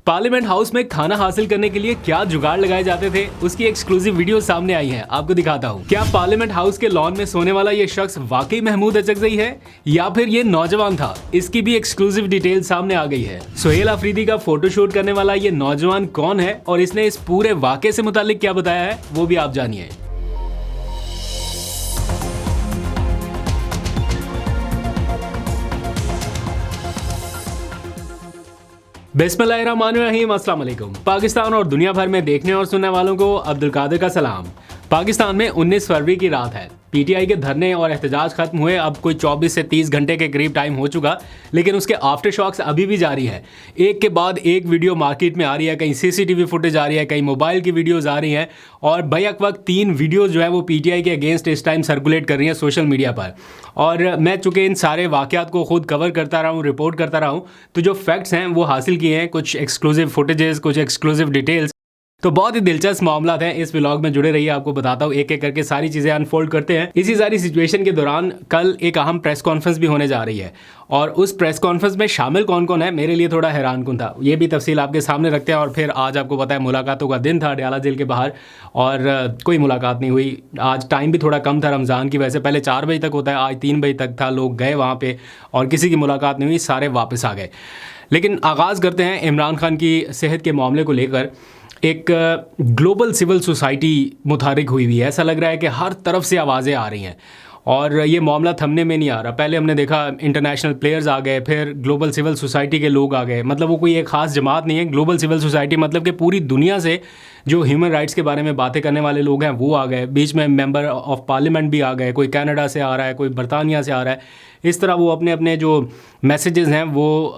Parliament house में खाना हासिल करने के लिए क्या जुगाड़ लगाए जाते थे, उसकी एक्सक्लूसिव वीडियो सामने आई है, आपको दिखाता हूँ। क्या पार्लियामेंट हाउस के लॉन में सोने वाला ये शख्स वाकई महमूद अचकजई है या फिर ये नौजवान था? इसकी भी एक्सक्लूसिव डिटेल सामने आ गई है। सुहेल अफरीदी का फोटोशूट करने वाला ये नौजवान कौन है और इसने इस पूरे वाकये से मुतालिक क्या बताया है, वो भी आप जानिए। बिस्मिल्लाहिर्रहमानिर्रहीम, अस्सलाम वालेकुम। पाकिस्तान और दुनिया भर में देखने और सुनने वालों को अब्दुल कादिर का सलाम। पाकिस्तान में 19 फरवरी की रात है। पीटीआई के धरने और एहतजाज खत्म हुए अब कोई 24 से 30 घंटे के करीब टाइम हो चुका, लेकिन उसके आफ्टर शॉक्स अभी भी जारी है। एक के बाद एक वीडियो मार्केट में आ रही है, कहीं सीसीटीवी फुटेज आ रही है, कहीं मोबाइल की वीडियोज़ आ रही हैं और बैक वक्त 3 वीडियोज़ जो है वो पीटीआई के अगेंस्ट इस टाइम सर्कुलेट कर रही हैं सोशल मीडिया पर। और मैं चूँकि इन सारे वाक़यात को खुद कवर करता रहा हूँ, रिपोर्ट करता रहा हूँ, तो जो फैक्ट्स हैं वो हासिल किए हैं, कुछ एक्सक्लूसिव फुटेजेस, कुछ एक्सक्लूसिव डिटेल्स। तो बहुत ही दिलचस्प मामला हैं। इस व्लॉग में जुड़े रहिए, आपको बताता हूँ एक एक करके सारी चीज़ें अनफोल्ड करते हैं। इसी सारी सिचुएशन के दौरान कल एक अहम प्रेस कॉन्फ्रेंस भी होने जा रही है और उस प्रेस कॉन्फ्रेंस में शामिल कौन कौन है, मेरे लिए थोड़ा हैरानकुन था। ये भी तफसील आपके सामने रखते हैं। और फिर आज आपको पता है मुलाकातों का दिन था अडयाला जेल के बाहर और कोई मुलाकात नहीं हुई। आज टाइम भी थोड़ा कम था रमज़ान की वजह से। पहले 4 बजे तक होता है, आज 3 बजे तक था। लोग गए वहाँ पर और किसी की मुलाकात नहीं हुई, सारे वापस आ गए। लेकिन आगाज़ करते हैं इमरान खान की सेहत के मामले को लेकर। एक ग्लोबल सिविल सोसाइटी मुतहरिक हुई है। ऐसा लग रहा है कि हर तरफ से आवाज़ें आ रही हैं और ये मामला थमने में नहीं आ रहा। पहले हमने देखा इंटरनेशनल प्लेयर्स आ गए, फिर ग्लोबल सिविल सोसाइटी के लोग आ गए। मतलब वो कोई एक ख़ास जमात नहीं है। ग्लोबल सिविल सोसाइटी मतलब कि पूरी दुनिया से जो ह्यूमन राइट्स के बारे में बातें करने वाले लोग हैं वो आ गए। बीच में मेंबर ऑफ पार्लियामेंट भी आ गए, कोई कनाडा से आ रहा है, कोई बरतानिया से आ रहा है। इस तरह वो अपने अपने जो मैसेजेस हैं वो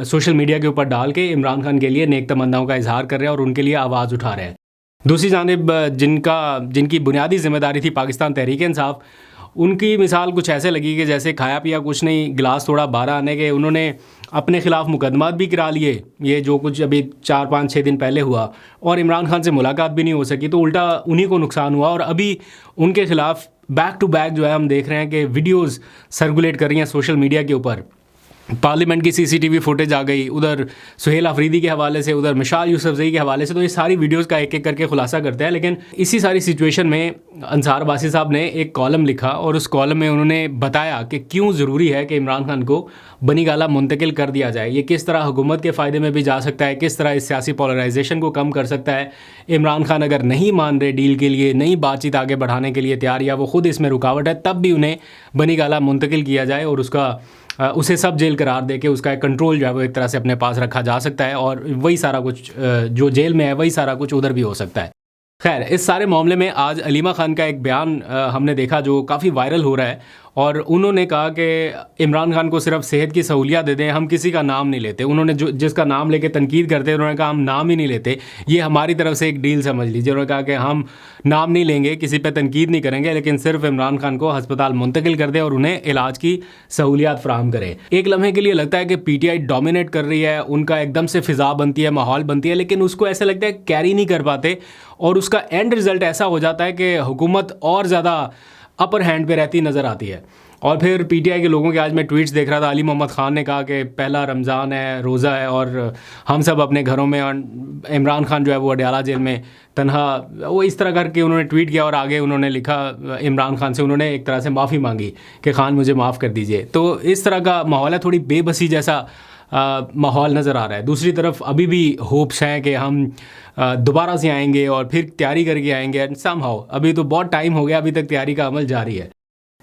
सोशल मीडिया के ऊपर डाल के इमरान खान के लिए नेक तमन्नाओं का इजहार कर रहे हैं और उनके लिए आवाज़ उठा रहे हैं। दूसरी जानिब जिनकी बुनियादी जिम्मेदारी थी पाकिस्तान तहरीक इंसाफ, उनकी मिसाल कुछ ऐसे लगी कि जैसे खाया पिया कुछ नहीं, गिलास थोड़ा बारह आने के उन्होंने अपने ख़िलाफ़ मुकदमात भी करा लिए। ये जो कुछ अभी 4-5-6 दिन पहले हुआ और इमरान खान से मुलाकात भी नहीं हो सकी, तो उल्टा उन्हीं को नुकसान हुआ। और अभी उनके ख़िलाफ़ बैक टू बैक जो है हम देख रहे हैं कि वीडियोज़ सर्कुलेट कर रही हैं सोशल मीडिया के ऊपर। पार्लियामेंट की सीसीटीवी फुटेज आ गई, उधर सुहेल अफरीदी के हवाले से, उधर मिशाल यूसुफजई के हवाले से। तो ये सारी वीडियोस का एक एक करके खुलासा करते हैं। लेकिन इसी सारी सिचुएशन में अंसार बासी साहब ने एक कॉलम लिखा और उस कॉलम में उन्होंने बताया कि क्यों ज़रूरी है कि इमरान खान को बनी गाला मुंतकिल कर दिया जाए। ये किस तरह हुकूमत के फ़ायदे में भी जा सकता है, किस तरह इस सियासी पोलराइजेशन को कम कर सकता है। इमरान खान अगर नहीं मान रहे डील के लिए, नई बातचीत आगे बढ़ाने के लिए तैयार, या वो खुद इसमें रुकावट है, तब भी उन्हें बनी गाला मुंतकिल किया जाए और उसे सब जेल करार दे के उसका एक कंट्रोल जो है वो एक तरह से अपने पास रखा जा सकता है और वही सारा कुछ जो जेल में है वही सारा कुछ उधर भी हो सकता है। खैर, इस सारे मामले में आज अलीमा खान का एक बयान हमने देखा जो काफ़ी वायरल हो रहा है और उन्होंने कहा कि इमरान खान को सिर्फ सेहत की सहूलियत दे दें, हम किसी का नाम नहीं लेते। उन्होंने जिसका नाम लेके तनकीद करते हैं उन्होंने कहा हम नाम ही नहीं लेते, ये हमारी तरफ से एक डील समझ लीजिए। उन्होंने कहा कि हम नाम नहीं लेंगे, किसी पे तनकीद नहीं करेंगे, लेकिन सिर्फ इमरान खान को हस्पताल मुंतकिल कर दें और उन्हें इलाज की सहूलियत फराहम करें। एक लम्हे के लिए लगता है कि पीटीआई डोमिनेट कर रही है, उनका एकदम से फ़िज़ा बनती है, माहौल बनती है, लेकिन उसको ऐसा लगता है कैरी नहीं कर पाते और उसका एंड रिज़ल्ट ऐसा हो जाता है कि हुकूमत और ज़्यादा अपर हैंड पे रहती नज़र आती है। और फिर पीटीआई के लोगों के आज मैं ट्वीट्स देख रहा था, अली मोहम्मद ख़ान ने कहा कि पहला रमज़ान है, रोज़ा है और हम सब अपने घरों में, और इमरान खान जो है वो अडयाला जेल में तन्हा, वो इस तरह करके उन्होंने ट्वीट किया और आगे उन्होंने लिखा इमरान खान से, उन्होंने एक तरह से माफ़ी मांगी कि खान मुझे माफ़ कर दीजिए। तो इस तरह का माहौल है, थोड़ी बेबसी जैसा माहौल नज़र आ रहा है। दूसरी तरफ अभी भी होप्स हैं कि हम दोबारा से आएंगे और फिर तैयारी करके आएंगे। समहाउ अभी तो बहुत टाइम हो गया, अभी तक तैयारी का अमल जारी है।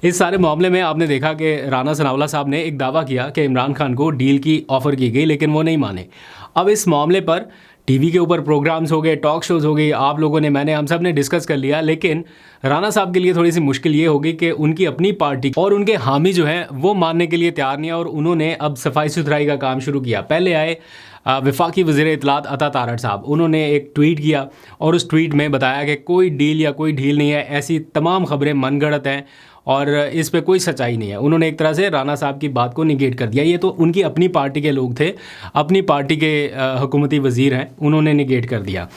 इस सारे मामले में आपने देखा कि राना सनाउल्लाह साहब ने एक दावा किया कि इमरान खान को डील की ऑफ़र की गई, लेकिन वो नहीं माने। अब इस मामले पर टीवी के ऊपर प्रोग्राम्स हो गए, टॉक शोज़ हो गई, आप लोगों ने, मैंने, हम सब ने डिस्कस कर लिया। लेकिन राना साहब के लिए थोड़ी सी मुश्किल ये होगी कि उनकी अपनी पार्टी और उनके हामी जो हैं वो मानने के लिए तैयार नहीं है और उन्होंने अब सफाई सुथराई का काम शुरू किया। पहले आए वफाकी वज़ीर इत्तलात अता तारड़ साहब, उन्होंने एक ट्वीट किया और उस ट्वीट में बताया कि कोई डील या कोई ढील नहीं है, ऐसी तमाम ख़बरें मनगढ़ंत हैं और इस पे कोई सच्चाई नहीं है। उन्होंने एक तरह से राणा साहब की बात को निगेट कर दिया। ये तो उनकी अपनी पार्टी के लोग थे, अपनी पार्टी के हुकूमती वज़ीर हैं, उन्होंने निगेट कर दिया।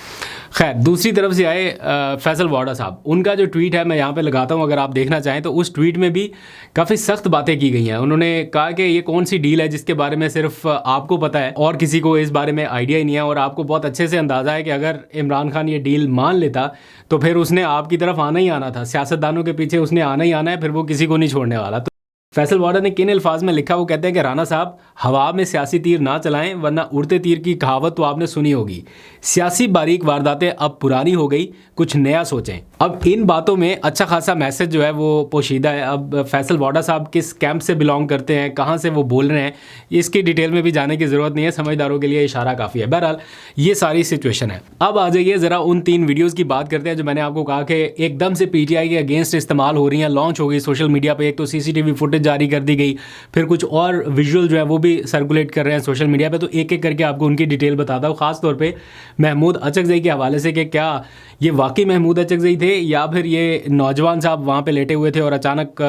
खैर, दूसरी तरफ से आए फैसल वाडा साहब, उनका जो ट्वीट है मैं यहाँ पे लगाता हूँ, अगर आप देखना चाहें तो उस ट्वीट में भी काफ़ी सख्त बातें की गई हैं। उन्होंने कहा कि ये कौन सी डील है जिसके बारे में सिर्फ आपको पता है और किसी को इस बारे में आइडिया ही नहीं है, और आपको बहुत अच्छे से अंदाज़ा है कि अगर इमरान खान ये डील मान लेता तो फिर उसने आपकी तरफ आना ही आना था, सियासतदानों के पीछे उसने आना ही आना है, फिर वो किसी को नहीं छोड़ने वाला। तो फैसल वाडा ने किन अल्फाज में लिखा, वो कहते हैं कि राणा साहब हवा में सियासी तीर ना चलाएं वरना उड़ते तीर की कहावत तो आपने सुनी होगी। सियासी बारीक वारदातें अब पुरानी हो गई, कुछ नया सोचें। अब इन बातों में अच्छा खासा मैसेज जो है वो पोशीदा है। अब फैसल वाडा साहब किस कैंप से बिलोंग करते हैं, कहाँ से वो बोल रहे हैं, इसकी डिटेल में भी जाने की ज़रूरत नहीं है, समझदारों के लिए इशारा काफ़ी है। बहरहाल ये सारी सिचुएशन है। अब आ जाइए ज़रा उन 3 वीडियोज़ की बात करते हैं जो मैंने आपको कहा कि एकदम से PTI के अगेंस्ट इस्तेमाल हो रही हैं, लॉन्च हो गई सोशल मीडिया पर। एक तो CCTV फुटेज जारी कर दी गई, फिर कुछ और विजुअल जो है वो भी सर्कुलेट कर रहे हैं सोशल मीडिया पे। तो एक एक करके आपको उनकी डिटेल बताता हूँ, ख़ास तौर पे महमूद अचकज़ई के हवाले से कि क्या ये वाकई महमूद अचकज़ई थे या फिर ये नौजवान साहब वहाँ पे लेटे हुए थे और अचानक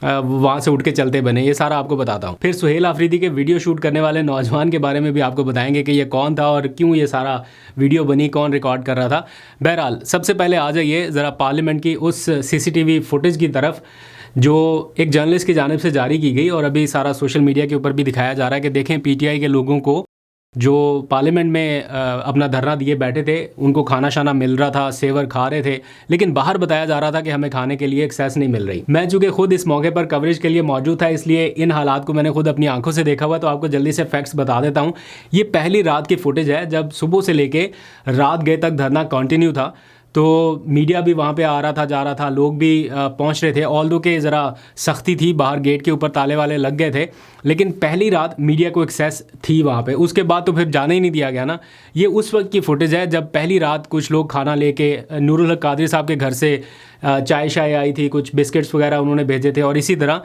वहाँ से उठ के चलते बने, ये सारा आपको बताता हूँ। फिर सुहेल आफरीदी के वीडियो शूट करने वाले नौजवान के बारे में भी आपको बताएंगे कि ये कौन था और क्यों ये सारा वीडियो बनी, कौन रिकॉर्ड कर रहा था। बहरहाल सबसे पहले आ जाइए ज़रा पार्लियामेंट की उस CCTV फुटेज की तरफ जो एक जर्नलिस्ट की जानिब से जारी की गई और अभी सारा सोशल मीडिया के ऊपर भी दिखाया जा रहा है कि देखें PTI के लोगों को जो पार्लियामेंट में अपना धरना दिए बैठे थे उनको खाना शाना मिल रहा था, सेवर खा रहे थे, लेकिन बाहर बताया जा रहा था कि हमें खाने के लिए एक्सेस नहीं मिल रही। मैं चूँकि खुद इस मौके पर कवरेज के लिए मौजूद था, इसलिए इन हालात को मैंने खुद अपनी आंखों से देखा हुआ, तो आपको जल्दी से फैक्ट्स बता देता हूँ। ये पहली रात की फुटेज है जब सुबह से लेके रात गए तक धरना कंटिन्यू था। तो मीडिया भी वहाँ पे आ रहा था, जा रहा था, लोग भी पहुँच रहे थे। ऑल्दो के ज़रा सख्ती थी, बाहर गेट के ऊपर ताले वाले लग गए थे, लेकिन पहली रात मीडिया को एक्सेस थी वहाँ पे। उसके बाद तो फिर जाने ही नहीं दिया गया ना। ये उस वक्त की फुटेज है जब पहली रात कुछ लोग खाना लेके नूरुल हक कादरी साहब के घर से चाय शाय आई थी, कुछ बिस्किट्स वगैरह उन्होंने भेजे थे, और इसी तरह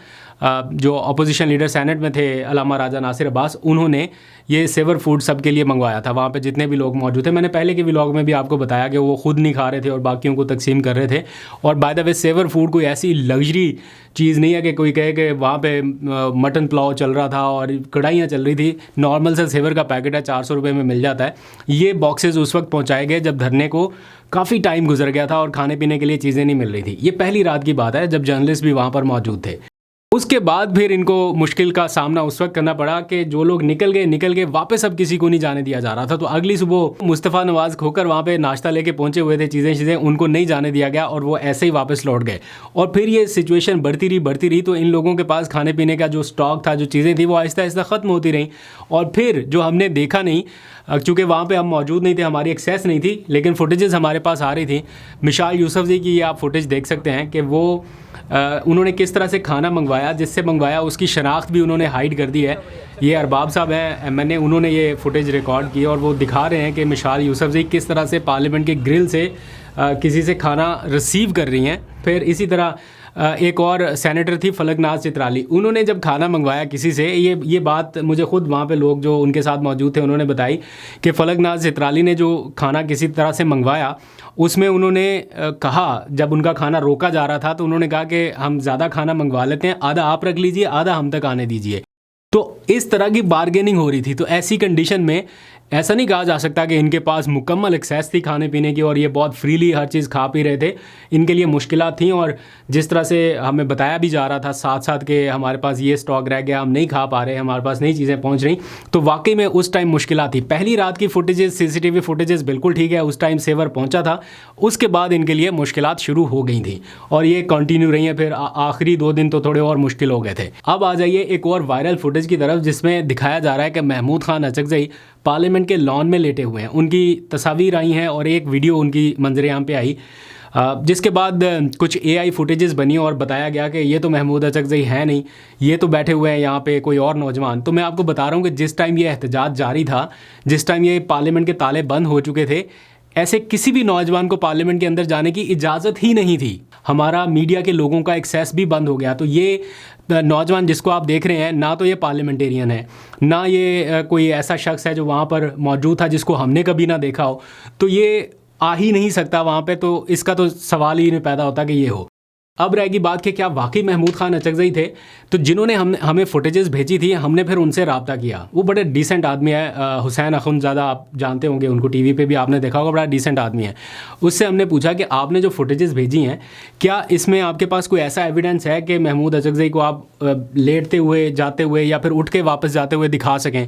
जो अपोजिशन लीडर सेनेट में थे अलामा राजा नासिर अब्बास, उन्होंने ये सेवर फूड सबके लिए मंगवाया था। वहाँ पे जितने भी लोग मौजूद थे, मैंने पहले के व्लॉग में भी आपको बताया कि वो खुद नहीं खा रहे थे और बाकियों को तकसीम कर रहे थे। और by the way saver food कोई ऐसी लग्जरी चीज़ नहीं है कि कोई कहे कि वहाँ पे मटन पुलाव चल रहा था और कढ़ाइयाँ चल रही थी। नॉर्मल सा सेवर का पैकेट है, 400 रुपये में मिल जाता है। ये बॉक्सेस उस वक्त पहुँचाए गए जब धरने को काफ़ी टाइम गुजर गया था और खाने पीने के लिए चीज़ें नहीं मिल रही थी। ये पहली रात की बात है जब जर्नलिस्ट भी वहाँ पर मौजूद थे। उसके बाद फिर इनको मुश्किल का सामना उस वक्त करना पड़ा कि जो लोग निकल गए, वापस अब किसी को नहीं जाने दिया जा रहा था। तो अगली सुबह मुस्तफ़ा नवाज़ खोकर वहाँ पे नाश्ता लेके पहुँचे हुए थे, चीज़ें उनको नहीं जाने दिया गया और वो ऐसे ही वापस लौट गए। और फिर ये सिचुएशन बढ़ती रही तो इन लोगों के पास खाने पीने का जो स्टॉक था, जो चीज़ें थी, वो आहिस्ता आहिस्ता ख़त्म होती रहीं। और फिर जो हमने देखा नहीं, चूँकि वहाँ पे हम मौजूद नहीं थे, हमारी एक्सेस नहीं थी, लेकिन फुटेजेस हमारे पास आ रही थी। मिशाल यूसुफज़ई की ये आप फुटेज देख सकते हैं कि वो उन्होंने किस तरह से खाना मंगवाया, जिससे मंगवाया उसकी शनाख्त भी उन्होंने हाइड कर दी है। ये अरबाब साहब हैं MNA, उन्होंने ये फुटेज रिकॉर्ड की और वो दिखा रहे हैं कि मिशाल यूसुफज़ई किस तरह से पार्लियामेंट के ग्रिल से किसी से खाना रिसीव कर रही हैं। फिर इसी तरह एक और सेनेटर थी फलकनाज चित्राली, उन्होंने जब खाना मंगवाया किसी से, ये बात मुझे खुद वहाँ पे लोग जो उनके साथ मौजूद थे उन्होंने बताई कि फलकनाज चित्राली ने जो खाना किसी तरह से मंगवाया, उसमें उन्होंने कहा, जब उनका खाना रोका जा रहा था तो उन्होंने कहा कि हम ज़्यादा खाना मंगवा लेते हैं, आधा आप रख लीजिए, आधा हम तक आने दीजिए। तो इस तरह की बार्गेनिंग हो रही थी। तो ऐसी कंडीशन में ऐसा नहीं कहा जा सकता कि इनके पास मुकम्मल एक्सेस थी खाने पीने की और ये बहुत फ्रीली हर चीज़ खा पी रहे थे। इनके लिए मुश्किलात थी और जिस तरह से हमें बताया भी जा रहा था साथ साथ कि हमारे पास ये स्टॉक रह गया, हम नहीं खा पा रहे, हमारे पास नई चीज़ें पहुंच रही, तो वाकई में उस टाइम मुश्किलात थी। पहली रात की फुटेजेस, CCTV फुटेजेस बिल्कुल ठीक है, उस टाइम सेवर पहुँचा था। उसके बाद इनके लिए मुश्किलात शुरू हो गई थी और ये कंटिन्यू रही हैं। फिर आखिरी 2 दिन तो थोड़े और मुश्किल हो गए थे। अब आ जाइए एक और वायरल फुटेज की तरफ जिसमें दिखाया जा रहा है कि महमूद खान अचकज़ई पार्लियामेंट के लॉन में लेटे हुए हैं। उनकी तस्वीर आई हैं और एक वीडियो उनकी मंजर-ए-आम पे आई, जिसके बाद कुछ AI फुटेजेस बनी और बताया गया कि ये तो महमूद अचकज़ई है नहीं, ये तो बैठे हुए हैं यहाँ पे कोई और नौजवान। तो मैं आपको बता रहा हूँ कि जिस टाइम ये एहतजाज जारी था, जिस टाइम ये पार्लियामेंट के ताले बंद हो चुके थे, ऐसे किसी भी नौजवान को पार्लियामेंट के अंदर जाने की इजाज़त ही नहीं थी। हमारा मीडिया के लोगों का एक्सेस भी बंद हो गया। तो ये नौजवान जिसको आप देख रहे हैं, ना तो ये पार्लियामेंटेरियन है, ना ये कोई ऐसा शख्स है जो वहाँ पर मौजूद था जिसको हमने कभी ना देखा हो, तो ये आ ही नहीं सकता वहाँ पे। तो इसका तो सवाल ही नहीं पैदा होता कि ये हो। अब रहेगी बात कि क्या वाकई महमूद खान अचकज़ई थे। तो जिन्होंने हमें फुटेजेस भेजी थी, हमने फिर उनसे रब्ता किया। वो बड़े डिसेंट आदमी है, हुसैन अखुंज़ादा, आप जानते होंगे उनको, टीवी पे भी आपने देखा होगा, बड़ा डिसेंट आदमी है। उससे हमने पूछा कि आपने जो फुटेजेस भेजी हैं, क्या इसमें आपके पास कोई ऐसा एविडेंस है कि महमूद अचकज़ई को आप लेटते हुए, जाते हुए या फिर उठ के वापस जाते हुए दिखा सकें?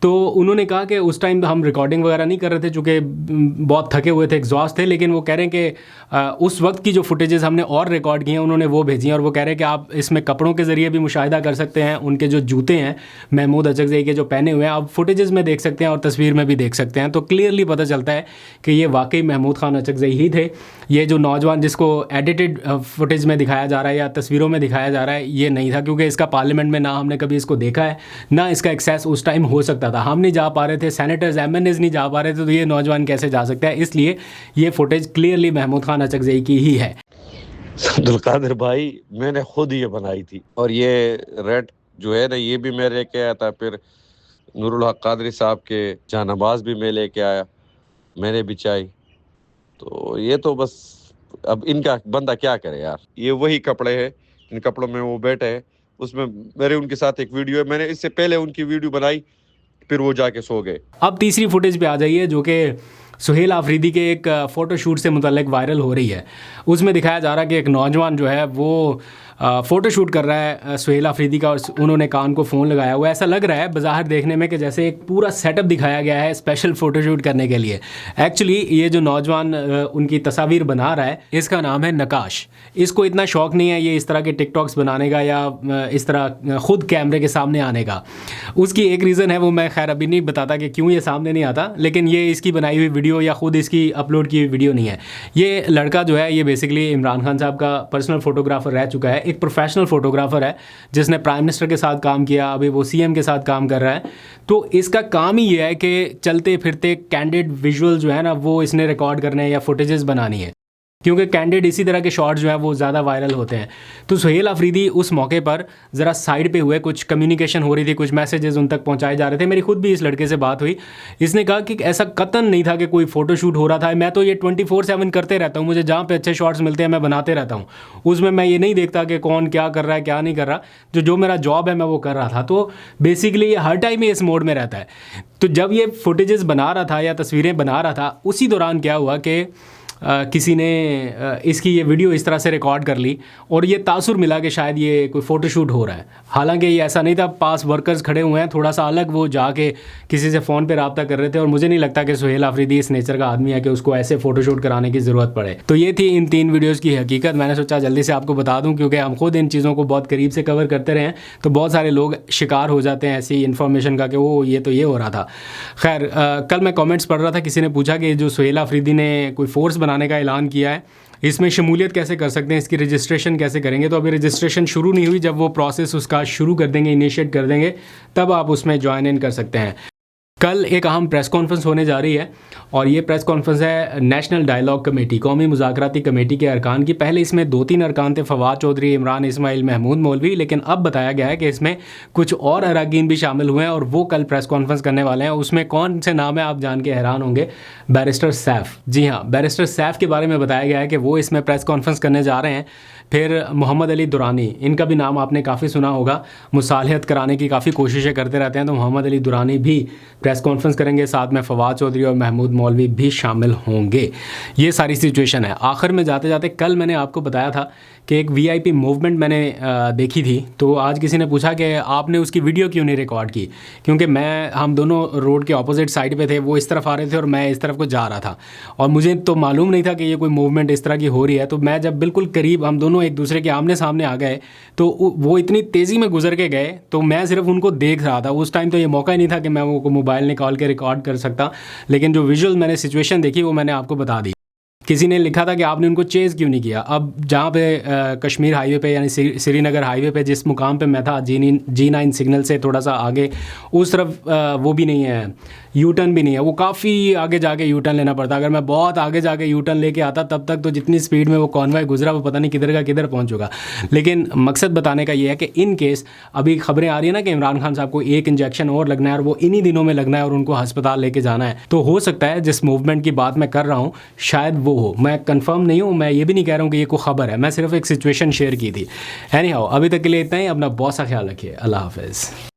तो उन्होंने कहा कि उस टाइम हम रिकॉर्डिंग वगैरह नहीं कर रहे थे, चूँकि बहुत थके हुए थे, एग्जॉस्ट थे, लेकिन वो कह रहे हैं कि उस वक्त की जो फुटेजेस हमने और रिकॉर्ड की हैं उन्होंने वो भेजी हैं। और वो कह रहे हैं कि आप इसमें कपड़ों के ज़रिए भी मुशाहिदा कर सकते हैं, उनके जो जूते हैं महमूद अचकज़ई के जो पहने हुए हैं, आप फुटेजेस में देख सकते हैं और तस्वीर में भी देख सकते हैं। तो क्लियरली पता चलता है कि ये वाकई महमूद खान अचकज़ई ही थे। ये जो नौजवान जिसको एडिटेड फुटेज में दिखाया जा रहा है या तस्वीरों में दिखाया जा रहा है, ये नहीं था, क्योंकि इसका पार्लियामेंट में ना हमने कभी इसको देखा है, ना इसका एक्सेस उस टाइम हो सकता था। हम नहीं जा पा रहे थे, सेनेटर्स एमएनएज नहीं जा पा रहे थे, तो ये नौजवान कैसे जा सकता है? इसलिए ये फुटेज क्लियरली महमूद खान अचकज़ई की ही है। अब्दुल कादिर भाई, मैंने खुद ये बनाई थी, और ये रेड जो है ना, ये भी मैं लेके आया था। फिर नूरुल हक कादरी साहब के जानबाज भी मैं लेके आया, मैंने बिछाई। तो ये तो बस अब इनका बंदा क्या करे यार। ये वही कपड़े हैं, इन कपड़ों में वो बैठे हैं। उसमें मेरे उनके साथ एक वीडियो है, मैंने इससे पहले उनकी वीडियो बनाई, फिर वो जाके सो गए। अब तीसरी फुटेज पे आ जाइए, जो कि सुहेल आफरीदी के एक फ़ोटोशूट से मुतल्लिक वायरल हो रही है। उसमें दिखाया जा रहा है कि एक नौजवान जो है वो फ़ोटोशूट कर रहा है सुहेल आफरीदी का, और उन्होंने कान को फ़ोन लगाया हुआ है। ऐसा लग रहा है बाज़ाहिर देखने में कि जैसे एक पूरा सेटअप दिखाया गया है स्पेशल फ़ोटोशूट करने के लिए। एक्चुअली ये जो नौजवान उनकी तस्वीर बना रहा है, इसका नाम है नकाश। इसको इतना शौक़ नहीं है ये इस तरह के टिकटॉक्स बनाने का या इस तरह ख़ुद कैमरे के सामने आने का। उसकी एक रीज़न है, वो मैं खैर अभी नहीं बताता कि क्यों ये सामने नहीं आता, लेकिन ये इसकी बनाई हुई वीडियो या ख़ुद इसकी अपलोड की हुई वीडियो नहीं है। ये लड़का जो है ये बेसिकली इमरान खान साहब का पर्सनल फ़ोटोग्राफ़र रह चुका है, एक प्रोफेशनल फ़ोटोग्राफ़र है जिसने प्राइम मिनिस्टर के साथ काम किया, अभी वो सीएम के साथ काम कर रहा है। तो इसका काम ही ये है कि चलते फिरते कैंडिड विजुअल जो है ना, वो इसने रिकॉर्ड करने या फुटेजेस बनानी है, क्योंकि कैंडिड इसी तरह के शॉट्स जो है वो ज़्यादा वायरल होते हैं। तो सुहेल आफरीदी उस मौके पर ज़रा साइड पे हुए, कुछ कम्युनिकेशन हो रही थी, कुछ मैसेजेस उन तक पहुंचाए जा रहे थे। मेरी खुद भी इस लड़के से बात हुई, इसने कहा कि ऐसा कतन नहीं था कि कोई फ़ोटोशूट हो रहा था। मैं तो ये 24/7 करते रहता हूँ, मुझे जहाँ पे अच्छे शॉट्स मिलते हैं मैं बनाते रहता हूँ। उसमें मैं ये नहीं देखता कि कौन क्या कर रहा है क्या नहीं कर रहा, जो मेरा जॉब है मैं वो कर रहा था। तो बेसिकली ये हर टाइम इस मोड में रहता है। तो जब ये फुटेजेस बना रहा था या तस्वीरें बना रहा था, उसी दौरान क्या हुआ कि किसी ने इसकी ये वीडियो इस तरह से रिकॉर्ड कर ली और ये तासुर मिला कि शायद ये कोई फ़ोटोशूट हो रहा है। हालांकि ये ऐसा नहीं था, पास वर्कर्स खड़े हुए हैं, थोड़ा सा अलग वो जाके किसी से फ़ोन पे रब्ता कर रहे थे। और मुझे नहीं लगता कि सुहेल आफरीदी इस नेचर का आदमी है कि उसको ऐसे फ़ोटोशूट कराने की ज़रूरत पड़े। तो ये थी इन 3 वीडियोज़ की हकीकत। मैंने सोचा जल्दी से आपको बता दूँ, क्योंकि हम खुद इन चीज़ों को बहुत करीब से कवर करते रहे हैं, तो बहुत सारे लोग शिकार हो जाते हैं ऐसी इन्फॉर्मेशन का कि वो ये तो ये हो रहा था। खैर कल मैं कॉमेंट्स पढ़ रहा था, किसी ने पूछा कि जो सुहेल आफरीदी ने कोई फ़ोर्स बनाने का ऐलान किया है, इसमें शमूलियत कैसे कर सकते हैं, इसकी रजिस्ट्रेशन कैसे करेंगे। तो अभी रजिस्ट्रेशन शुरू नहीं हुई, जब वो प्रोसेस उसका शुरू कर देंगे, इनिशिएट कर देंगे, तब आप उसमें ज्वाइन इन कर सकते हैं। कल एक अहम प्रेस कॉन्फ्रेंस होने जा रही है और ये प्रेस कॉन्फ्रेंस है नेशनल डायलॉग कमेटी, कौमी मुज़ाकराती कमेटी के अरकान की। पहले इसमें 2-3 अरकान थे, फवाद चौधरी, इमरान इस्माइल, महमूद मौलवी, लेकिन अब बताया गया है कि इसमें कुछ और अरकान भी शामिल हुए हैं और वो कल प्रेस कॉन्फ्रेंस करने वाले हैं। उसमें कौन से नाम है आप जान के हैरान होंगे, बैरिस्टर सैफ। जी हाँ, बैरिस्टर सैफ के बारे में बताया गया है कि वो इसमें प्रेस कॉन्फ्रेंस करने जा रहे हैं। फिर मोहम्मद अली दुरानी, इनका भी नाम आपने काफ़ी सुना होगा, मुसालहत कराने की काफ़ी कोशिशें करते रहते हैं, तो मोहम्मद अली दुरानी भी प्रेस कॉन्फ्रेंस करेंगे। साथ में फवाद चौधरी और महमूद मौलवी भी शामिल होंगे। ये सारी सिचुएशन है। आखिर में जाते जाते कल मैंने आपको बताया था कि एक वीआईपी मूवमेंट मैंने देखी थी, तो आज किसी ने पूछा कि आपने उसकी वीडियो क्यों नहीं रिकॉर्ड की, क्योंकि हम दोनों रोड के ऑपोजिट साइड पे थे, वो इस तरफ आ रहे थे और मैं इस तरफ को जा रहा था, और मुझे तो मालूम नहीं था कि ये कोई मूवमेंट इस तरह की हो रही है। तो मैं जब बिल्कुल करीब हम दोनों एक दूसरे के आमने सामने आ गए, तो वो इतनी तेज़ी में गुजर के गए, तो मैं सिर्फ उनको देख रहा था। उस टाइम तो ये मौका ही नहीं था कि मैं वो मोबाइल निकाल के रिकॉर्ड कर सकता, लेकिन जो विजुअल मैंने सिचुएशन देखी वो मैंने आपको बता दी। किसी ने लिखा था कि आपने उनको चेज़ क्यों नहीं किया। अब जहाँ पे कश्मीर हाईवे पे यानी श्रीनगर हाईवे पे जिस मुकाम पे मैं था, G9 सिग्नल से थोड़ा सा आगे, उस तरफ वो भी नहीं है, यू टर्न भी नहीं है, वो काफ़ी आगे जाके यू टर्न लेना पड़ता। अगर मैं बहुत आगे जाके यू टर्न लेके आता तब तक तो जितनी स्पीड में वो कॉन्वॉय गुजरा वो पता नहीं किधर का किधर पहुँच चुका। लेकिन मकसद बताने का ये है कि इन केस अभी खबरें आ रही है ना कि इमरान खान साहब को 1 इंजेक्शन और लगना है और वो इन्हीं दिनों में लगना है और उनको अस्पताल लेके जाना है, तो हो सकता है जिस मूवमेंट की बात मैं कर रहा हूँ शायद वो हो, मैं कंफर्म नहीं हूँ, मैं ये भी नहीं कह रहा हूँ कि ये कोई ख़बर है, मैं सिर्फ एक सिचुएशन शेयर की थी। एनी हाउ, अभी तक के लिए इतना ही। अपना बहुत सा ख्याल रखिए। अल्लाह हाफ़िज़।